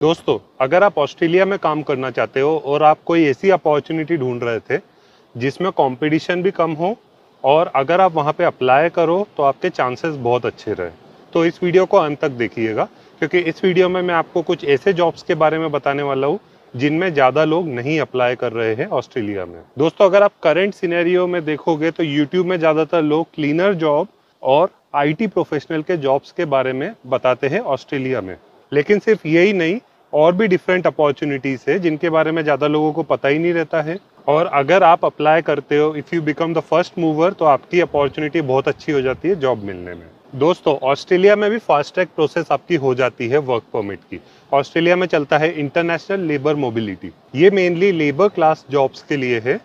दोस्तों, अगर आप ऑस्ट्रेलिया में काम करना चाहते हो और आप कोई ऐसी अपॉर्चुनिटी ढूंढ रहे थे जिसमें कंपटीशन भी कम हो और अगर आप वहां पे अप्लाई करो तो आपके चांसेस बहुत अच्छे रहे, तो इस वीडियो को अंत तक देखिएगा क्योंकि इस वीडियो में मैं आपको कुछ ऐसे जॉब्स के बारे में बताने वाला हूँ जिनमें ज़्यादा लोग नहीं अप्लाई कर रहे हैं ऑस्ट्रेलिया में। दोस्तों, अगर आप करंट सिनेरियो में देखोगे तो यूट्यूब में ज़्यादातर लोग क्लीनर जॉब और आईटी प्रोफेशनल के जॉब्स के बारे में बताते हैं ऑस्ट्रेलिया में। लेकिन सिर्फ यही नहीं, और भी डिफरेंट अपॉर्चुनिटीज है जिनके बारे में ज़्यादा लोगों को पता ही नहीं रहता है। और अगर आप अप्लाई करते हो, if you become the first mover, तो आपकी अपॉर्चुनिटी बहुत अच्छी हो जाती है जॉब मिलने में। दोस्तों, ऑस्ट्रेलिया में भी फास्ट ट्रैक प्रोसेस आपकी हो जाती है वर्क परमिट की। ऑस्ट्रेलिया में चलता है इंटरनेशनल लेबर मोबिलिटी। ये मेनली लेबर क्लास जॉब्स के लिए है।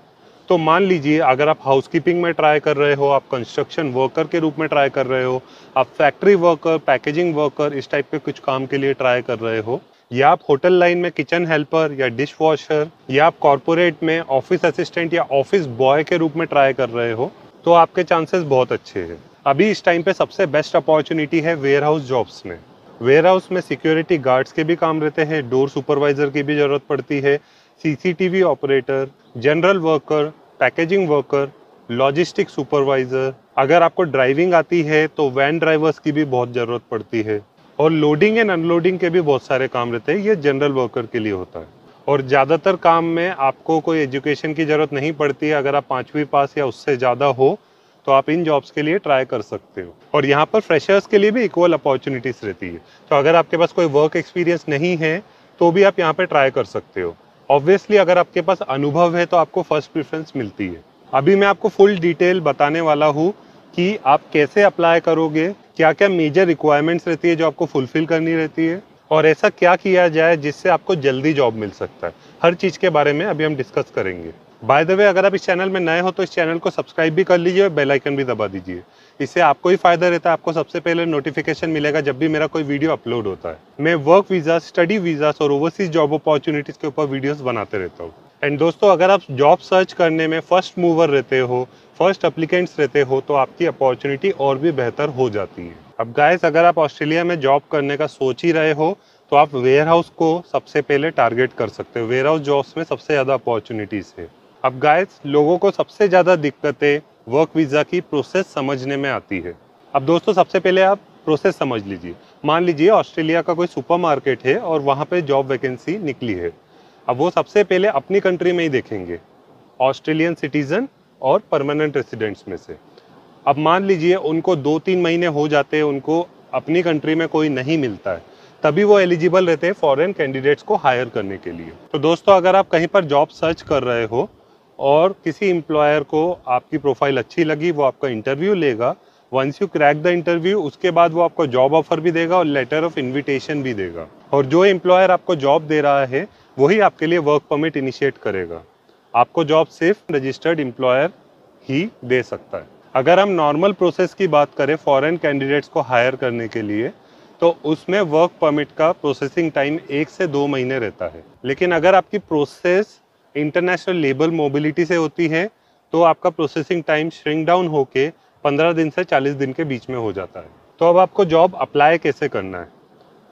तो मान लीजिए अगर आप हाउसकीपिंग में ट्राई कर रहे हो, आप कंस्ट्रक्शन वर्कर के रूप में ट्राई कर रहे हो, आप फैक्ट्री वर्कर, पैकेजिंग वर्कर, इस टाइप के कुछ काम के लिए ट्राई कर रहे हो, या आप होटल लाइन में किचन हेल्पर या डिश वॉशर, या आप कॉर्पोरेट में ऑफिस असिस्टेंट या ऑफिस बॉय के रूप में ट्राई कर रहे हो, तो आपके चांसेस बहुत अच्छे हैं। अभी इस टाइम पे सबसे बेस्ट अपॉर्चुनिटी है वेयर हाउस जॉब्स में। वेयर हाउस में सिक्योरिटी गार्ड्स के भी काम रहते हैं, डोर सुपरवाइजर की भी जरूरत पड़ती है, CCTV operator, general worker, packaging worker, logistic supervisor. अगर आपको ड्राइविंग आती है तो वैन ड्राइवर्स की भी बहुत ज़रूरत पड़ती है, और लोडिंग एंड अनलोडिंग के भी बहुत सारे काम रहते हैं। ये जनरल वर्कर के लिए होता है, और ज़्यादातर काम में आपको कोई एजुकेशन की ज़रूरत नहीं पड़ती है। अगर आप 5वीं पास या उससे ज़्यादा हो तो आप इन जॉब्स के लिए ट्राई कर सकते हो। और यहाँ पर फ्रेशर्स के लिए भी इक्वल अपॉर्चुनिटीज़ रहती है। तो अगर आपके पास कोई वर्क एक्सपीरियंस नहीं है तो भी आप यहाँ पे ट्राई कर सकते हो। ऑब्वियसली अगर आपके पास अनुभव है तो आपको फर्स्ट प्रेफरेंस मिलती है। अभी मैं आपको फुल डिटेल बताने वाला हूँ कि आप कैसे अप्लाई करोगे, क्या क्या मेजर रिक्वायरमेंट्स रहती है जो आपको फुलफिल करनी रहती है, और ऐसा क्या किया जाए जिससे आपको जल्दी जॉब मिल सकता है। हर चीज़ के बारे में अभी हम डिस्कस करेंगे। बाय द वे, अगर आप इस चैनल में नए हो तो इस चैनल को सब्सक्राइब भी कर लीजिए और बेल आइकन भी दबा दीजिए। इससे आपको ही फायदा रहता है, आपको सबसे पहले नोटिफिकेशन मिलेगा जब भी मेरा कोई वीडियो अपलोड होता है। मैं वर्क वीज़ा, स्टडी वीज़ास और ओवरसीज जॉब अपॉर्चुनिटीज़ के ऊपर वीडियोस बनाते रहता हूँ। एंड दोस्तों, अगर आप जॉब सर्च करने में फर्स्ट मूवर रहते हो, फर्स्ट एप्लीकेंट्स रहते हो, तो आपकी अपॉर्चुनिटी और भी बेहतर हो जाती है। अब गाइस, अगर आप ऑस्ट्रेलिया में जॉब करने का सोच ही रहे हो तो आप वेयर हाउस को सबसे पहले टारगेट कर सकते हो। वेयर हाउस जॉब्स में सबसे ज़्यादा अपॉर्चुनिटीज़ है। अब गाइस, लोगों को सबसे ज़्यादा दिक्कतें वर्क वीज़ा की प्रोसेस समझने में आती है। अब दोस्तों, सबसे पहले आप प्रोसेस समझ लीजिए। मान लीजिए ऑस्ट्रेलिया का कोई सुपरमार्केट है और वहाँ पे जॉब वैकेंसी निकली है। अब वो सबसे पहले अपनी कंट्री में ही देखेंगे, ऑस्ट्रेलियन सिटीज़न और परमानेंट रेसिडेंट्स में से। अब मान लीजिए उनको 2-3 महीने हो जाते हैं, उनको अपनी कंट्री में कोई नहीं मिलता है, तभी वो एलिजिबल रहते हैं फॉरेन कैंडिडेट्स को हायर करने के लिए। तो दोस्तों, अगर आप कहीं पर जॉब सर्च कर रहे हो और किसी एम्प्लॉयर को आपकी प्रोफाइल अच्छी लगी, वो आपका इंटरव्यू लेगा। Once you crack the interview, उसके बाद वो आपको जॉब ऑफर भी देगा और लेटर ऑफ इन्विटेशन भी देगा। और जो एम्प्लॉयर आपको जॉब दे रहा है वही आपके लिए वर्क परमिट इनिशिएट करेगा। आपको जॉब सिर्फ रजिस्टर्ड एम्प्लॉयर ही दे सकता है। अगर हम नॉर्मल प्रोसेस की बात करें फॉरेन कैंडिडेट्स को हायर करने के लिए, तो उसमें वर्क परमिट का प्रोसेसिंग टाइम 1 से 2 महीने रहता है। लेकिन अगर आपकी प्रोसेस इंटरनेशनल लेबर मोबिलिटी से होती है तो आपका प्रोसेसिंग टाइम श्रिंक डाउन होके 15 दिन से 40 दिन के बीच में हो जाता है। तो अब आपको जॉब अप्लाई कैसे करना है?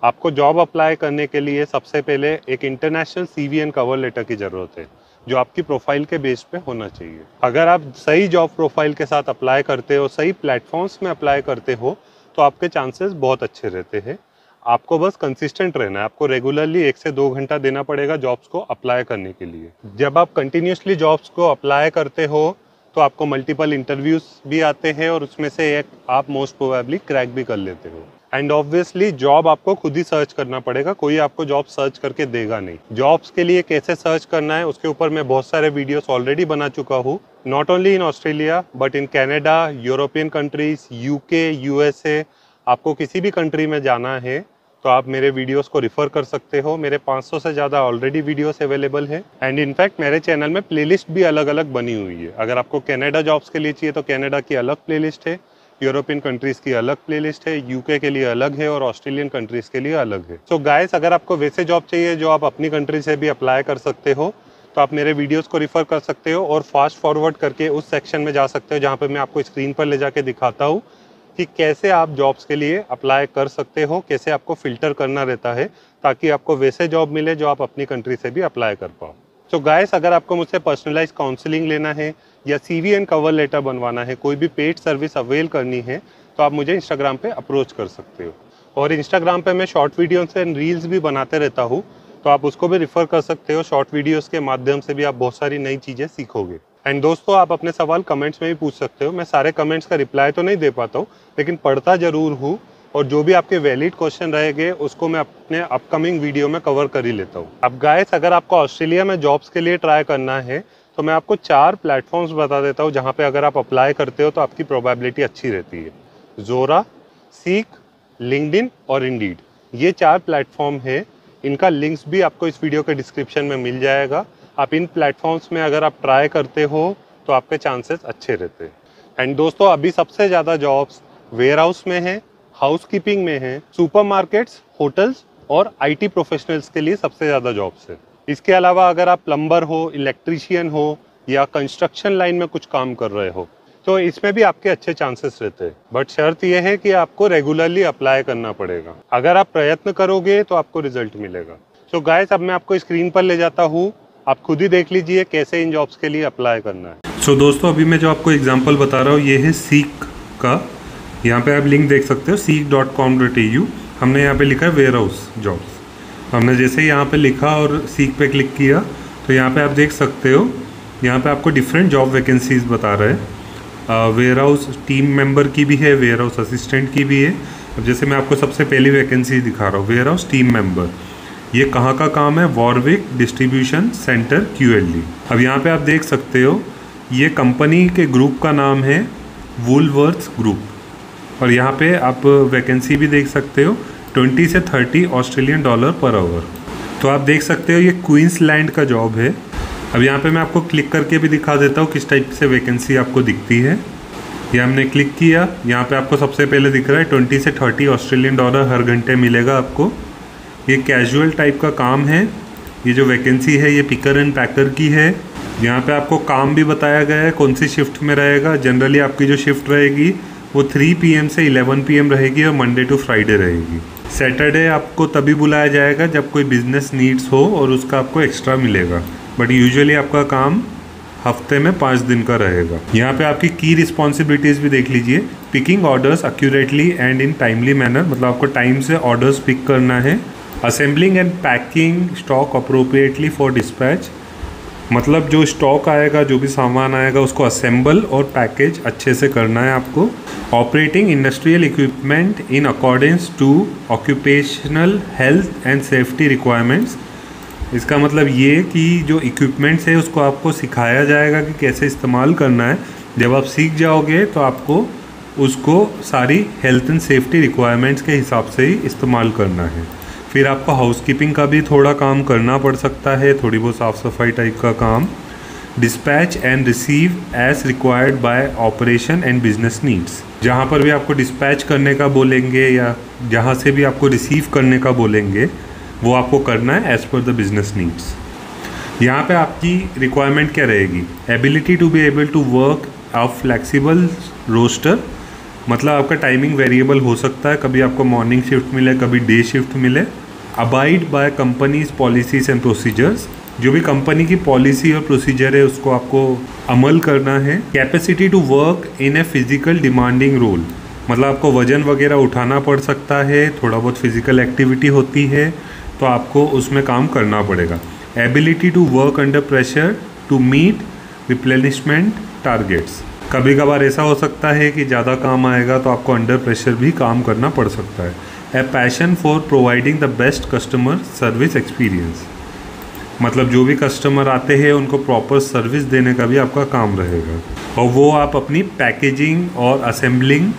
आपको जॉब अप्लाई करने के लिए सबसे पहले एक international CV and cover letter की ज़रूरत है, जो आपकी प्रोफाइल के बेस पे होना चाहिए। अगर आप सही जॉब प्रोफाइल के साथ अप्लाई करते हो, सही प्लेटफॉर्म्स में अप्लाई करते हो, तो आपके चांसेस बहुत अच्छे रहते हैं। आपको बस कंसिस्टेंट रहना है। आपको रेगुलरली 1 से 2 घंटा देना पड़ेगा जॉब्स को अप्लाई करने के लिए। जब आप कंटिन्यूसली जॉब्स को अप्लाई करते हो तो आपको मल्टीपल इंटरव्यूज भी आते हैं और उसमें से एक आप मोस्ट प्रोबेबली क्रैक भी कर लेते हो। एंड ऑब्वियसली जॉब आपको खुद ही सर्च करना पड़ेगा, कोई आपको जॉब सर्च करके देगा नहीं। जॉब्स के लिए कैसे सर्च करना है उसके ऊपर मैं बहुत सारे वीडियोस ऑलरेडी बना चुका हूँ, not only in Australia but in Canada, European countries, UK, USA. आपको किसी भी कंट्री में जाना है तो आप मेरे वीडियोस को रिफ़र कर सकते हो। मेरे 500 से ज़्यादा ऑलरेडी वीडियोस अवेलेबल है। एंड इनफैक्ट मेरे चैनल में प्लेलिस्ट भी अलग अलग बनी हुई है। अगर आपको कनाडा जॉब्स के लिए चाहिए तो कनाडा की अलग प्लेलिस्ट है, यूरोपियन कंट्रीज़ की अलग प्लेलिस्ट है, यूके के लिए अलग है और ऑस्ट्रेलियन कंट्रीज़ के लिए अलग है। सो गाइस, अगर आपको वैसे जॉब चाहिए जो आप अपनी कंट्री से भी अप्लाई कर सकते हो तो आप मेरे वीडियोस को रिफ़र कर सकते हो और फास्ट फॉरवर्ड करके उस सेक्शन में जा सकते हो जहाँ पर मैं आपको स्क्रीन पर ले जाके दिखाता हूँ कि कैसे आप जॉब्स के लिए अप्लाई कर सकते हो, कैसे आपको फ़िल्टर करना रहता है ताकि आपको वैसे जॉब मिले जो आप अपनी कंट्री से भी अप्लाई कर पाओ। तो गाइस, अगर आपको मुझसे पर्सनलाइज काउंसलिंग लेना है या CV एंड कवर लेटर बनवाना है, कोई भी पेड सर्विस अवेल करनी है, तो आप मुझे इंस्टाग्राम पे अप्रोच कर सकते हो। और इंस्टाग्राम पे मैं शॉर्ट वीडियोस एंड रील्स भी बनाते रहता हूँ, तो आप उसको भी रेफर कर सकते हो। शॉर्ट वीडियोस के माध्यम से भी आप बहुत सारी नई चीज़ें सीखोगे। एंड दोस्तों, आप अपने सवाल कमेंट्स में भी पूछ सकते हो। मैं सारे कमेंट्स का रिप्लाई तो नहीं दे पाता हूँ, लेकिन पढ़ता ज़रूर हूँ, और जो भी आपके वैलिड क्वेश्चन रहेंगे उसको मैं अपने अपकमिंग वीडियो में कवर कर ही लेता हूँ। अब गाइस, अगर आपको ऑस्ट्रेलिया में जॉब्स के लिए ट्राई करना है तो मैं आपको 4 प्लेटफॉर्म्स बता देता हूँ जहाँ पे अगर आप अप्लाई करते हो तो आपकी प्रोबेबिलिटी अच्छी रहती है। ज़ोरा, सीक, लिंक्डइन और इंडीड, ये 4 प्लेटफॉर्म है। इनका लिंक्स भी आपको इस वीडियो के डिस्क्रिप्शन में मिल जाएगा। आप इन प्लेटफॉर्म्स में अगर आप ट्राई करते हो तो आपके चांसेस अच्छे रहते हैं। एंड दोस्तों, अभी सबसे ज़्यादा जॉब्स वेयर हाउस में है, हाउसकीपिंग में है, सुपरमार्केट्स, होटल्स और IT प्रोफेशनल्स के लिए सबसे ज़्यादा जॉब्स है। इसके अलावा अगर आप प्लम्बर हो, इलेक्ट्रीशियन हो या कंस्ट्रक्शन लाइन में कुछ काम कर रहे हो तो इसमें भी आपके अच्छे चांसेस रहते हैं। बट शर्त यह है कि आपको रेगुलरली अप्लाई करना पड़ेगा। अगर आप प्रयत्न करोगे तो आपको रिजल्ट मिलेगा। सो गाइस, अब मैं आपको स्क्रीन पर ले जाता हूँ, आप खुद ही देख लीजिए कैसे इन जॉब्स के लिए अप्लाई करना है। सो दोस्तों, अभी मैं जो आपको एग्जांपल बता रहा हूँ ये है सीक का। यहाँ पे आप लिंक देख सकते हो seek.com.au। हमने यहाँ पे लिखा है वेयर हाउस जॉब्स। हमने जैसे ही यहाँ पे लिखा और सीक पे क्लिक किया तो यहाँ पे आप देख सकते हो, यहाँ पे आपको डिफरेंट जॉब वैकेंसीज बता रहे हैं। वेयर हाउस टीम मेंबर की भी है, वेयर हाउस असिस्टेंट की भी है। अब जैसे मैं आपको सबसे पहली वैकेंसी दिखा रहा हूँ, वेयर हाउस टीम मेंबर। ये कहाँ का काम है? Warwick distribution centre QLE। अब यहाँ पे आप देख सकते हो ये कंपनी के ग्रुप का नाम है वुलवर्थ्स ग्रुप। और यहाँ पे आप वैकेंसी भी देख सकते हो, 20 से 30 ऑस्ट्रेलियन डॉलर पर आवर। तो आप देख सकते हो ये क्वींसलैंड का जॉब है। अब यहाँ पे मैं आपको क्लिक करके भी दिखा देता हूँ किस टाइप से वैकेंसी आपको दिखती है। ये हमने क्लिक किया, यहाँ पे आपको सबसे पहले दिख रहा है 20 से 30 ऑस्ट्रेलियन डॉलर हर घंटे मिलेगा आपको। ये कैजुअल टाइप का काम है। ये जो वैकेंसी है ये पिकर एंड पैकर की है। यहाँ पे आपको काम भी बताया गया है कौन सी शिफ्ट में रहेगा। जनरली आपकी जो शिफ्ट रहेगी वो 3 PM से 11 PM रहेगी और मंडे टू फ्राइडे रहेगी। सैटरडे आपको तभी बुलाया जाएगा जब कोई बिजनेस नीड्स हो और उसका आपको एक्स्ट्रा मिलेगा। बट यूजुअली आपका काम हफ्ते में 5 दिन का रहेगा। यहाँ पे आपकी की रिस्पॉन्सिबिलिटीज़ भी देख लीजिए। Picking orders accurately and in timely manner, मतलब आपको टाइम से ऑर्डर्स पिक करना है। Assembling and packing stock appropriately for dispatch, मतलब जो स्टॉक आएगा, जो भी सामान आएगा उसको असेंबल और पैकेज अच्छे से करना है आपको। Operating industrial equipment in accordance to occupational health and safety requirements. इसका मतलब ये कि जो इक्विपमेंट्स है उसको आपको सिखाया जाएगा कि कैसे इस्तेमाल करना है। जब आप सीख जाओगे तो आपको उसको सारी हेल्थ एंड सेफ्टी रिक्वायरमेंट्स के हिसाब से ही इस्तेमाल करना है। फिर आपको हाउसकीपिंग का भी थोड़ा काम करना पड़ सकता है, थोड़ी बहुत साफ़ सफाई टाइप का काम। Dispatch and receive as required by operation and business needs, जहाँ पर भी आपको डिस्पैच करने का बोलेंगे या जहाँ से भी आपको रिसीव करने का बोलेंगे वो आपको करना है as per the business needs. यहाँ पे आपकी रिक्वायरमेंट क्या रहेगी? Ability to be able to work a flexible roster, मतलब आपका टाइमिंग वेरिएबल हो सकता है, कभी आपको मॉर्निंग शिफ्ट मिले, कभी डे शिफ्ट मिले। Abide by companies policies and procedures, जो भी कंपनी की पॉलिसी और प्रोसीजर है उसको आपको अमल करना है। Capacity to work in a physical demanding role, मतलब आपको वजन वगैरह उठाना पड़ सकता है, थोड़ा बहुत फिजिकल एक्टिविटी होती है तो आपको उसमें काम करना पड़ेगा। Ability to work under pressure to meet replenishment targets, कभी कभार ऐसा हो सकता है कि ज़्यादा काम आएगा तो आपको अंडर प्रेशर भी काम करना पड़ सकता है। A passion for providing the best customer service experience, मतलब जो भी कस्टमर आते हैं उनको प्रॉपर सर्विस देने का भी आपका काम रहेगा, और वो आप अपनी पैकेजिंग और असेंबलिंग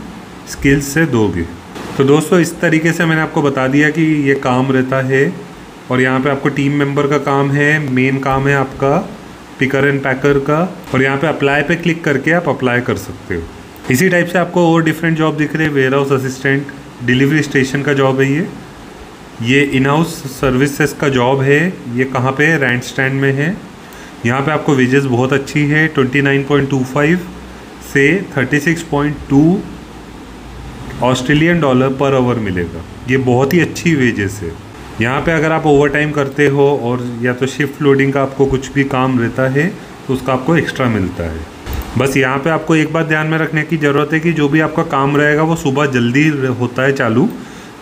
स्किल्स से दोगे। तो दोस्तों, इस तरीके से मैंने आपको बता दिया कि ये काम रहता है। और यहाँ पे आपको टीम मेंबर का काम है, मेन काम है आपका पिकर एंड पैकर का, और यहाँ पे अप्लाई पे क्लिक करके आप अप्लाई कर सकते हो। इसी टाइप से आपको और डिफरेंट जॉब दिख रहे हैं। Warehouse assistant, delivery station का जॉब है ये इन हाउस सर्विसेज का जॉब है। ये कहाँ पे है? रैंड स्टैंड में है। यहाँ पे आपको वेजेस बहुत अच्छी है, 29.25 से 36.2 ऑस्ट्रेलियन डॉलर पर आवर मिलेगा। ये बहुत ही अच्छी वेजेस है। यहाँ पे अगर आप ओवर टाइम करते हो और या तो शिफ्ट लोडिंग का आपको कुछ भी काम रहता है तो उसका आपको एक्स्ट्रा मिलता है। बस यहाँ पे आपको एक बात ध्यान में रखने की ज़रूरत है कि जो भी आपका काम रहेगा वो सुबह जल्दी होता है चालू,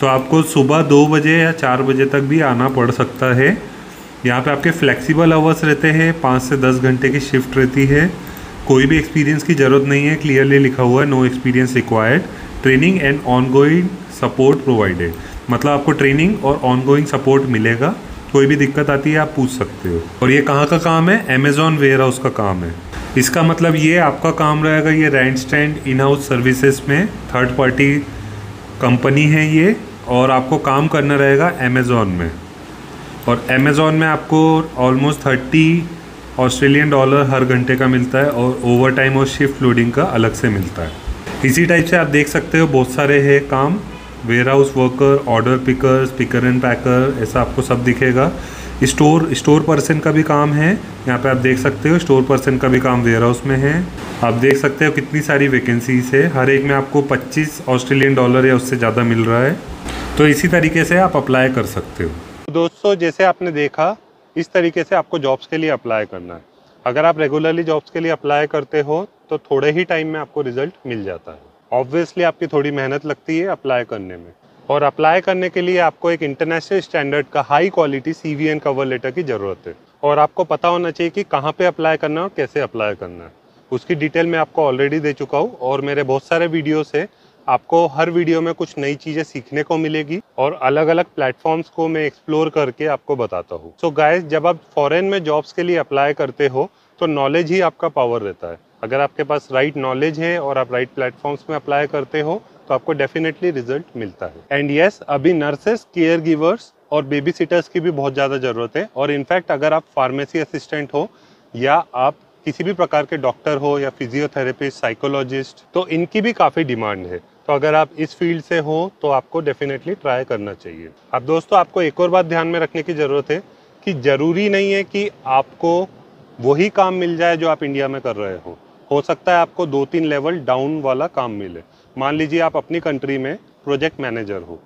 तो आपको सुबह 2 बजे या 4 बजे तक भी आना पड़ सकता है। यहाँ पे आपके फ्लेक्सिबल आवर्स रहते हैं, 5 से 10 घंटे की शिफ्ट रहती है। कोई भी एक्सपीरियंस की ज़रूरत नहीं है, क्लियरली लिखा हुआ है no experience required, training and ongoing support provided. मतलब आपको ट्रेनिंग और ऑनगोइंग सपोर्ट मिलेगा, कोई भी दिक्कत आती है आप पूछ सकते हो। और ये कहाँ का काम है? अमेजॉन वेयर हाउस का काम है। इसका मतलब ये आपका काम रहेगा, ये रैंडस्टैंड इन हाउस सर्विसेज में थर्ड पार्टी कंपनी है ये, और आपको काम करना रहेगा अमेज़ॉन में। और अमेज़ॉन में आपको ऑलमोस्ट 30 ऑस्ट्रेलियन डॉलर हर घंटे का मिलता है, और ओवर टाइम और शिफ्ट लोडिंग का अलग से मिलता है। इसी टाइप से आप देख सकते हो बहुत सारे है काम, warehouse worker, order picker, picker and packer, ऐसा आपको सब दिखेगा। स्टोर पर्सन का भी काम है, यहाँ पे आप देख सकते हो स्टोर पर्सन का भी काम वेयर हाउस में है। आप देख सकते हो कितनी सारी वैकेंसीज है, हर एक में आपको 25 ऑस्ट्रेलियन डॉलर या उससे ज़्यादा मिल रहा है। तो इसी तरीके से आप अप्लाई कर सकते हो। दोस्तों जैसे आपने देखा, इस तरीके से आपको जॉब्स के लिए अप्लाई करना है। अगर आप रेगुलरली जॉब्स के लिए अप्लाई करते हो तो थोड़े ही टाइम में आपको रिजल्ट मिल जाता है। ऑब्वियसली आपकी थोड़ी मेहनत लगती है अप्लाई करने में, और अप्लाई करने के लिए आपको एक इंटरनेशनल स्टैंडर्ड का high quality CV and cover letter की ज़रूरत है। और आपको पता होना चाहिए कि कहाँ पे अप्लाई करना है और कैसे अप्लाई करना है। उसकी डिटेल मैं आपको ऑलरेडी दे चुका हूँ, और मेरे बहुत सारे वीडियोस है। आपको हर वीडियो में कुछ नई चीज़ें सीखने को मिलेगी, और अलग अलग प्लेटफॉर्म्स को मैं एक्सप्लोर करके आपको बताता हूँ। सो गाइस, जब आप फॉरेन में जॉब्स के लिए अप्लाई करते हो तो नॉलेज ही आपका पावर रहता है। अगर आपके पास राइट नॉलेज है और आप राइट प्लेटफॉर्म्स में अप्लाई करते हो तो आपको डेफिनेटली रिजल्ट मिलता है। एंड यस, अभी नर्सेस, केयर गिवर्स और बेबी सिटर्स की भी बहुत ज़्यादा ज़रूरत है। और इनफैक्ट अगर आप फार्मेसी असिस्टेंट हो, या आप किसी भी प्रकार के डॉक्टर हो, या फिजियोथेरेपिस्ट, साइकोलॉजिस्ट, तो इनकी भी काफ़ी डिमांड है। तो अगर आप इस फील्ड से हो तो आपको डेफिनेटली ट्राई करना चाहिए। अब दोस्तों, आपको एक और बात ध्यान में रखने की ज़रूरत है कि ज़रूरी नहीं है कि आपको वही काम मिल जाए जो आप इंडिया में कर रहे हो सकता है आपको 2-3 लेवल डाउन वाला काम मिले। मान लीजिए आप अपनी कंट्री में प्रोजेक्ट मैनेजर हो,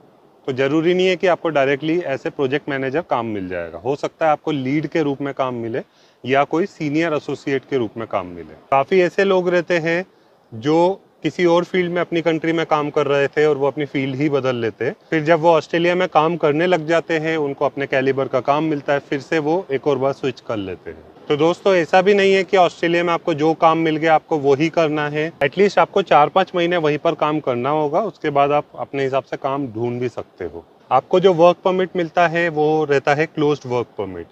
तो ज़रूरी नहीं है कि आपको डायरेक्टली ऐसे प्रोजेक्ट मैनेजर काम मिल जाएगा। हो सकता है आपको लीड के रूप में काम मिले, या कोई सीनियर एसोसिएट के रूप में काम मिले। काफ़ी ऐसे लोग रहते हैं जो किसी और फील्ड में अपनी कंट्री में काम कर रहे थे और वो अपनी फील्ड ही बदल लेते हैं। फिर जब वो ऑस्ट्रेलिया में काम करने लग जाते हैं, उनको अपने कैलिबर का काम मिलता है, फिर से वो एक और बार स्विच कर लेते हैं। तो दोस्तों, ऐसा भी नहीं है कि ऑस्ट्रेलिया में आपको जो काम मिल गया आपको वही करना है। एटलीस्ट आपको 4-5 महीने वहीं पर काम करना होगा, उसके बाद आप अपने हिसाब से काम ढूंढ भी सकते हो। आपको जो वर्क परमिट मिलता है वो रहता है क्लोज्ड वर्क परमिट।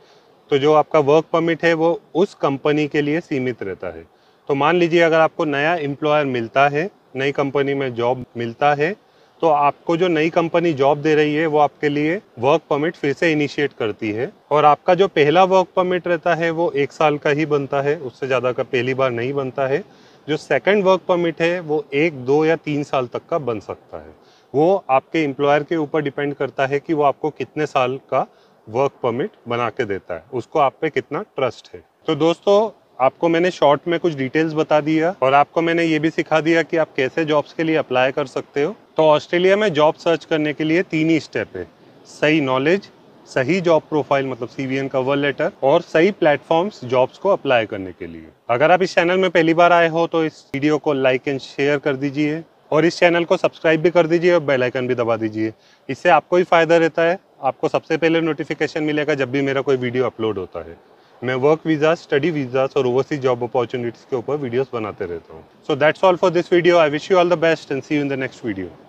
तो जो आपका वर्क परमिट है वो उस कंपनी के लिए सीमित रहता है। तो मान लीजिए अगर आपको नया एम्प्लॉयर मिलता है, नई कंपनी में जॉब मिलता है, तो आपको जो नई कंपनी जॉब दे रही है वो आपके लिए वर्क परमिट फिर से इनिशिएट करती है। और आपका जो पहला वर्क परमिट रहता है वो 1 साल का ही बनता है, उससे ज़्यादा का पहली बार नहीं बनता है। जो सेकंड वर्क परमिट है वो 1, 2 या 3 साल तक का बन सकता है। वो आपके एम्प्लॉयर के ऊपर डिपेंड करता है कि वो आपको कितने साल का वर्क परमिट बना के देता है, उसको आप पे कितना ट्रस्ट है। तो दोस्तों, आपको मैंने शॉर्ट में कुछ डिटेल्स बता दिया, और आपको मैंने ये भी सिखा दिया कि आप कैसे जॉब्स के लिए अप्लाई कर सकते हो। तो ऑस्ट्रेलिया में जॉब सर्च करने के लिए 3 ही स्टेप है: सही नॉलेज, सही जॉब प्रोफाइल मतलब CV एंड कवर लेटर, और सही प्लेटफॉर्म्स जॉब्स को अप्लाई करने के लिए। अगर आप इस चैनल में पहली बार आए हो तो इस वीडियो को लाइक एंड शेयर कर दीजिए, और इस चैनल को सब्सक्राइब भी कर दीजिए, और बेल आइकन भी दबा दीजिए। इससे आपको ही फायदा रहता है, आपको सबसे पहले नोटिफिकेशन मिलेगा जब भी मेरा कोई वीडियो अपलोड होता है। मैं वर्क वीज़ा, स्टडी वीज़ास और ओवरसीज जॉब अपॉर्चुनिटीज़ के ऊपर वीडियोस बनाते रहता हूँ। So that's all for this video. I wish you all the best and see you in the next video.